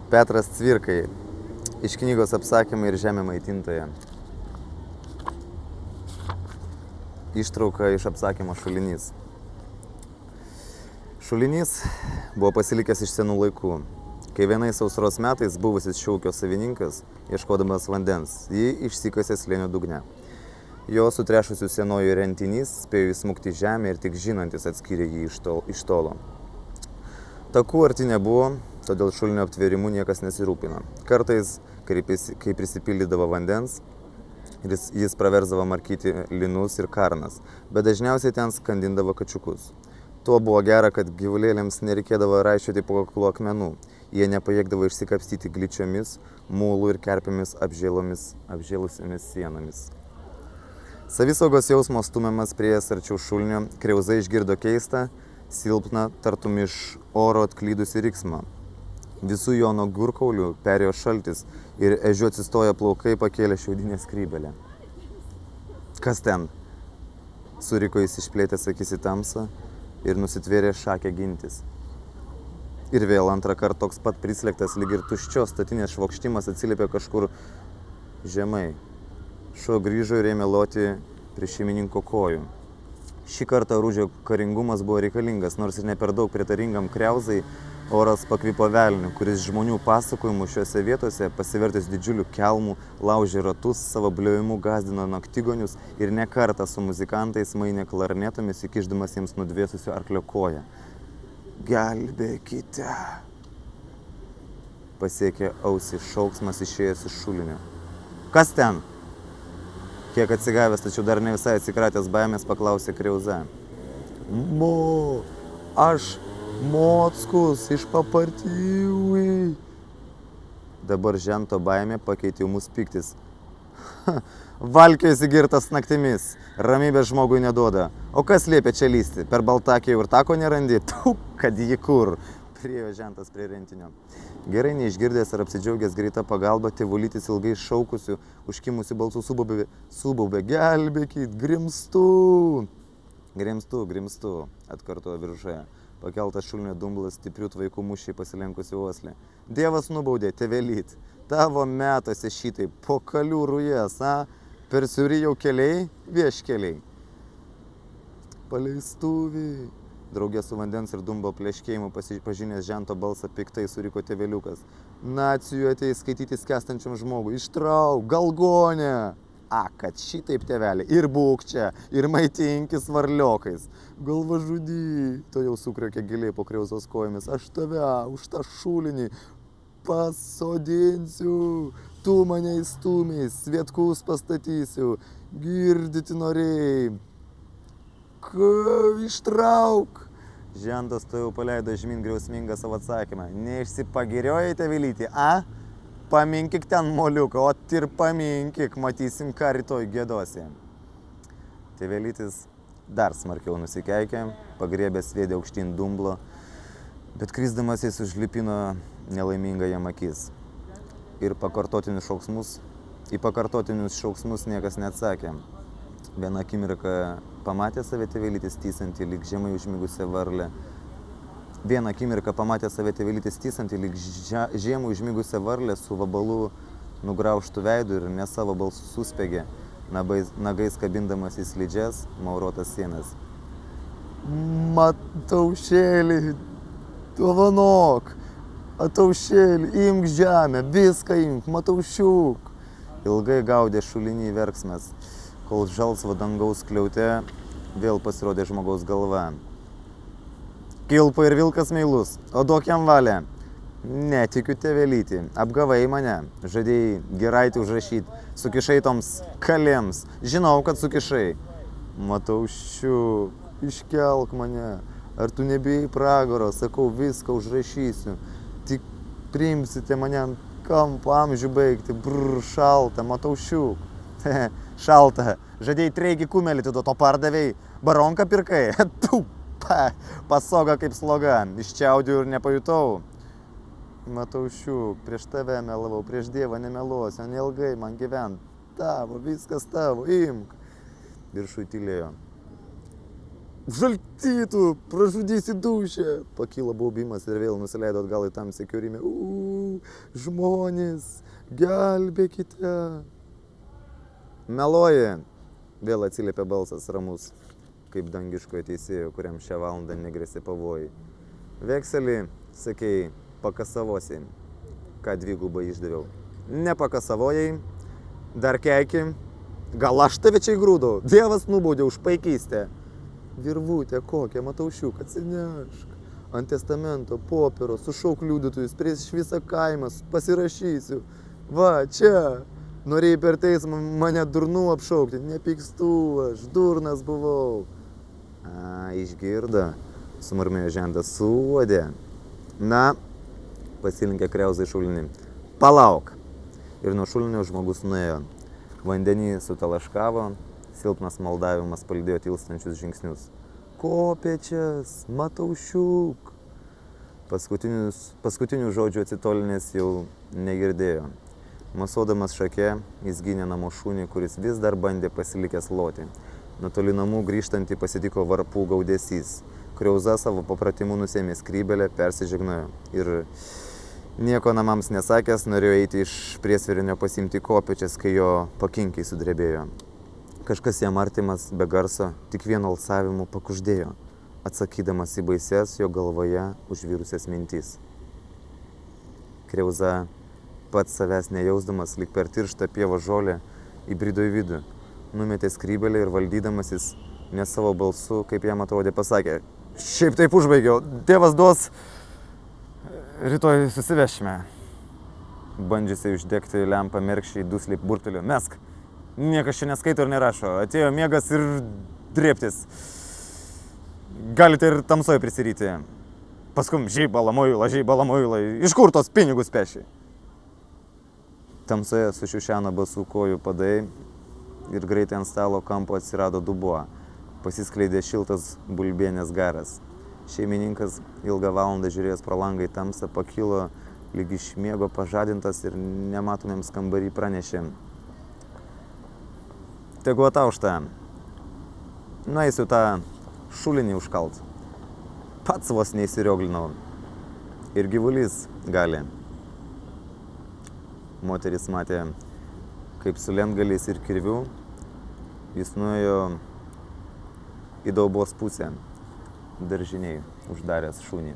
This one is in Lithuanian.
Petras Cvirkai iš knygos Apsakymai ir žemė maitintoja. Ištrauka iš apsakymo Šulinys. Šulinys buvo pasilikęs iš senų laikų. Kai vienais sausros metais buvusis šio ūkio savininkas, ieškodamas vandens, jį išsikasė slėnio dugne. Jo sutrešusių senojų rentinys spėjo įsmukti žemę ir tik žinantis atskyrė jį iš tolo. Takų arti nebuvo, todėl šulinio aptvėrimu niekas nesirūpino. Kartais, kai prisipildydavo vandens, jis praversdavo markyti linus ir karnas, bet dažniausiai ten skandindavo kačiukus. Tuo buvo gera, kad gyvulėliams nereikėdavo raišioti po kaklu akmenų. Jie nepajėgdavo išsikapstyti gličiomis, mūlų ir kerpėmis apžėlusiamis sienomis. Savisaugos jausmo stumiamas prieėjęs arčiau šulinio, Kriauza išgirdo keistą, silpną, tartum iš oro atklydusį riksmą. Visų jo nuo gurkaulių perėjo šaltis ir ežiu atsistoję plaukai pakėlė šiaudinę skrybelę. Kas ten? Suriko jis išplėtęs akis į tamsą ir nusitvėrė šakę gintis. Ir vėl antrą kartą toks pat prislėgtas, lyg ir tuščios statinės švokštimas atsiliepė kažkur žemai. Šuo grįžo ir ėmė loti prie šeimininko kojų. Šį kartą rūdžio karingumas buvo reikalingas, nors ir ne per daug pritaringam Kriauzai, oras pakvipo velniu, kuris žmonių pasakojimų šiuose vietose, pasivertęs didžiulių kelmų, laužė ratus, savo bliovimu gąsdino naktigonius ir ne kartą su muzikantais mainė klarnetomis, įkišdamas jiems nudvėsusio arklio koją. Gelbėkite! Pasiekė ausį šauksmas išėjęs iš šulinio. Kas ten? Kiek atsigavęs, tačiau dar ne visai atsikratęs baimės, paklausė Kriauza. Aš Mockus iš Papartyvui. Dabar žento baimė pakeitė ūmus piktis. Valkiojas įgirtas naktimis, ramybės žmogui neduoda. O kas liepia čia lysti? Per Baltakiją ir tako nerandi? Kad jį kur? Priėjo žentas prie rentinio. Gerai neišgirdęs ar apsidžiaugęs greita pagalba, tėvulytis ilgai šaukusių, užkimusių balsų subaubė. Gelbėkit, grimstu! Grimstu, atkartojo viršuje. Pakeltas šulinio dumblas stiprių tvaikų mušiai pasilenkusi uoslė. Dievas nubaudė, tėvelyt, tavo metose šitai po kalių rujas, per siūrį jau keliai, vieškeliai. Paleistuviai. Draugė su vandens ir dumbo pleškėjimu pažinęs žento balsą piktai suriko tėveliukas. Nacijų ateis skaityti skęstančiam žmogui. Ištrauk, galgonę! Kad šitaip tėvelė. Ir būk čia, ir maitinkis varliokais. Galvažudy, to jau sukriokė giliai po Kriauzos kojomis. Aš tave už tą šulinį pasodinsiu. Tu mane įstumiai, svietkus pastatysiu. Girdyti norėjai. Ištrauk! Žentas to jau paleido žemyn griausmingą savo atsakymą. Neišsipagirioji tėvelyti, Paminkik ten moliuką, o ir paminkik, matysim, ką rytoj gėdosi. Tėvelytis dar smarkiau nusikeikė, pagriebė sviedė aukštyn dumblo, bet krisdamas jis užlipino nelaimingą jam akis. Ir į pakartotinius šauksmus niekas neatsakė. Vieną akimirką pamatė save tėvelytis tysantį lyg žemai užmigusią varlę. Žiemų užmigusią varlę su vabalų nugraužtų veidų ir ne savo balsu suspegė, nagais kabindamas į slidžias, maurotas sienas. Mataušėlį, dovanok, ataušėlį, imk žemę, viską imk, mataušiuk. Ilgai gaudė šulinį verksmas, kol žalsvo dangaus kliaute vėl pasirodė žmogaus galva. Kilpa ir vilkas meilus, o duok jam valią. Netikiu tėvelyti, apgavai mane, žadėjai giraitį užrašyti, sukišai toms kalėms, žinau, kad sukišai. Mataušiuk, iškelk mane, ar tu nebijai pragaro, sakau, viską užrašysiu. Tik priimsite mane ant kampo amžių baigti, šalta, Mataušiuk. Šalta, žadėjai treigi kumelį, tu to pardavėjai, baronką pirkai, pasoga kaip sloga, iščiaudiu ir nepajutau. Mataušiuk, prieš tave melavau, prieš Dievą nemeluosiu, neilgai man gyvent. Tavo, viskas tavo, imk. Viršui tylėjo. Žaltytų, pražudysi dūšę. Pakilo baubimas ir vėl nusileido atgal į tamsią kiaurimę. žmonės, gelbėkite. Meluoji, vėl atsiliepė balsas ramus, kaip dangiškojo teisėjo, kuriam šią valandą negrėsė pavojai. Vekselį, sakėjai, pakasavosi, ką dvigubai išdaviau. Nepakasavojai, dar keiki, gal aš tave čia įgrūdau, Dievas nubaudė už paikystę. Virvutė kokia, Mataušiuk, atsinešk. Ant testamento, popero, sušauk liudytojus, prieš visą kaimą, pasirašysiu. Va, čia. Norėjai per teismą mane durnu apšaukti. Nepykstu, aš durnas buvau. Išgirdo, sumurmėjo žentas, suodė. Na, pasilinkė Kriauzą į šulinį. Palauk. Ir nuo šulinio žmogus nuėjo. Vandenį sutalaškavo, silpnas maldavimas palydėjo tilstančius žingsnius. Kopėčias, Mataušiuk. Paskutinių žodžių atsitolinės jau negirdėjo. Masuodamas šake, jis gynė namo šunį, kuris vis dar bandė pasilikęs loti. Netoli namų grįžtantį pasitiko varpų gaudesys. Kriauza savo papratimu nusėmė skrybelę, persižegnojo ir nieko namams nesakęs, norėjo eiti iš priesvirinio pasiimti kopėčias, kai jo pakinkiai sudrebėjo. Kažkas jam artimas, be garso, tik vienu alsavimu pakuždėjo, atsakydamas į baises jo galvoje užvirusias mintis. Kriauza, pats savęs nejausdamas, lyg per tirštą pievą žolę, įbrido į vidų, numetė skrybelę ir valdydamasis ne savo balsu, kaip jam atrodė, pasakė: šiaip taip užbaigiau, Dievas duos, rytoj susivešime. Bandžiusiai uždegti lempą merkščiai dusliai burtelio: mesk, niekas čia neskaito ir nerašo, atėjo miegas ir drėptis. Galite ir tamsoje prisiryti. Paskum, žybala muilai, iš kur tos pinigus peši? Tamsoje sušiušeno basų kojų padai ir greitai ant stalo kampo atsirado dubuo. Pasiskleidė šiltas bulbienės garas. Šeimininkas ilgą valandą žiūrėjęs pro langą į tamsą pakilo lyg iš miego pažadintas ir nematomiems kambarį pranešė: tegu ataušta, nueisiu tą šulinį užkalt. Pats vos neįsirioglinau. Ir gyvulys gali. Moteris matė, kaip su lentgaliais ir kirviu jis nuėjo į daubos pusę, daržiniai uždaręs šunį.